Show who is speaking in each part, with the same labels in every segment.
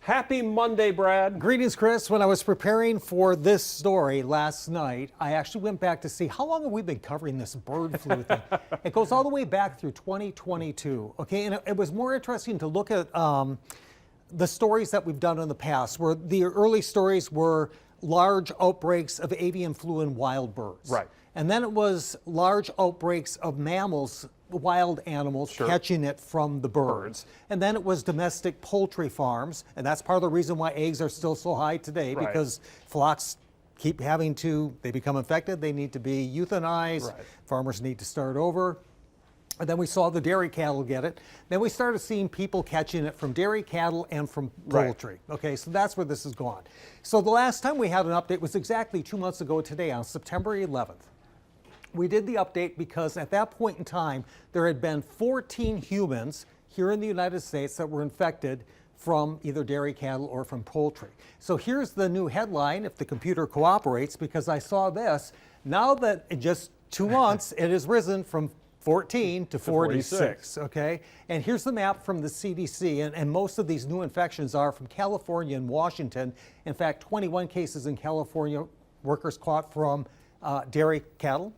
Speaker 1: Happy Monday, Brad.
Speaker 2: Greetings, Chris. When I was preparing for this story last night, I actually went back to see how long have we been covering this bird flu thing. It goes all the way back through 2022. Okay, and it was more interesting to look at the stories that we've done in the past, where the early stories were large outbreaks of avian flu in wild birds.
Speaker 1: Right.
Speaker 2: And then it was large outbreaks of mammals, wild animals, catching it from the birds. And then it was domestic poultry farms. And that's part of the reason why eggs are still so high today, because flocks keep having to, they become infected, they need to be euthanized. Farmers need to start over. And then we saw the dairy cattle get it. Then we started seeing people catching it from dairy cattle and from poultry. Okay, so that's where this has gone. So the last time we had an update was exactly 2 months ago today, on September 11th. We did the update because at that point in time, there had been 14 humans here in the United States that were infected from either dairy cattle or from poultry. So here's the new headline, if the computer cooperates, because I saw this. Now that in just 2 months, it has risen from 14 to 46, okay? And here's the map from the CDC, and most of these new infections are from California and Washington. In fact, 21 cases in California, workers caught from dairy cattle.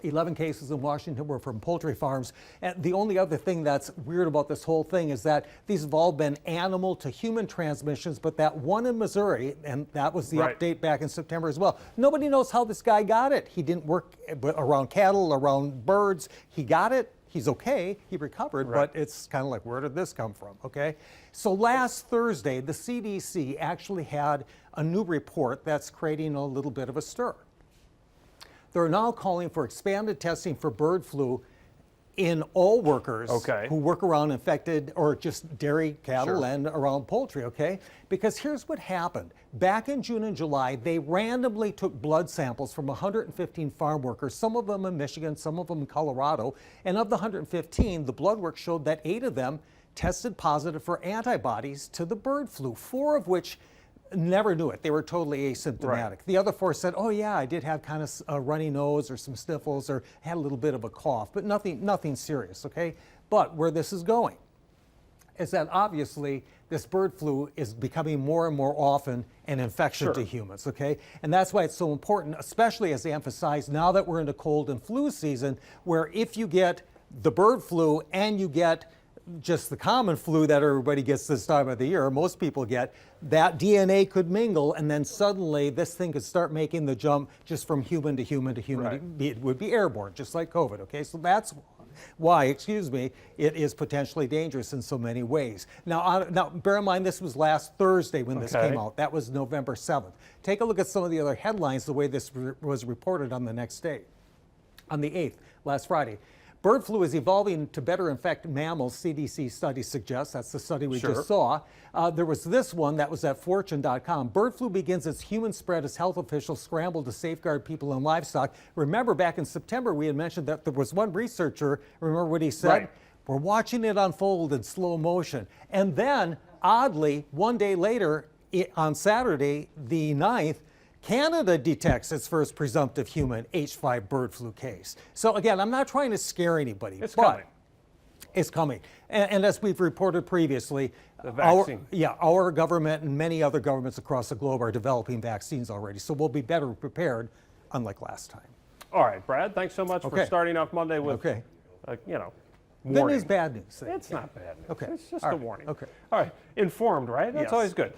Speaker 2: 11 cases in Washington were from poultry farms. And the only other thing that's weird about this whole thing is that these have all been animal to human transmissions, but that one in Missouri, and that was the update back in September as well. Nobody knows how this guy got it. He didn't work around cattle, around birds. He got it. He's okay. He recovered, but it's kind of like, where did this come from? Okay. So last Thursday, the CDC actually had a new report that's creating a little bit of a stir. They're now calling for expanded testing for bird flu in all workers who work around infected or just dairy cattle and around poultry, okay? Because here's what happened. Back in June and July, they randomly took blood samples from 115 farm workers, some of them in Michigan, some of them in Colorado. And of the 115, the blood work showed that 8 of them tested positive for antibodies to the bird flu, 4 of which never knew it. They were totally asymptomatic. The other 4 said, oh yeah, I did have kind of a runny nose or some sniffles or had a little bit of a cough, but nothing serious, okay? But where this is going is that obviously this bird flu is becoming more and more often an infection to humans, okay? And that's why it's so important, especially as they emphasize now that we're into cold and flu season, where if you get the bird flu and you get just the common flu that everybody gets this time of the year, most people get, that DNA could mingle, and then suddenly this thing could start making the jump just from human to human to human. It would be airborne, just like COVID, okay? So that's why, excuse me, it is potentially dangerous in so many ways. Now bear in mind, this was last Thursday when this came out. That was November 7th. Take a look at some of the other headlines, the way this was reported on the next day. On the 8th, last Friday, bird flu is evolving to better infect mammals, CDC study suggests. That's the study we just saw. There was this one that was at fortune.com. Bird flu begins its human spread as health officials scramble to safeguard people and livestock. Remember, back in September, we had mentioned that there was one researcher, remember what he said? We're watching it unfold in slow motion. And then, oddly, one day later, on Saturday, the 9th, Canada detects its first presumptive human H5 bird flu case. So again, I'm not trying to scare anybody, but it's coming. And as we've reported previously, our government and many other governments across the globe are developing vaccines already. So we'll be better prepared, unlike last time.
Speaker 1: All right, Brad, thanks so much for starting off Monday with, you know, warning.
Speaker 2: Then there's bad news.
Speaker 1: It's not bad news.
Speaker 2: Okay.
Speaker 1: It's just a warning. Okay. All right. Informed, right? That's always good.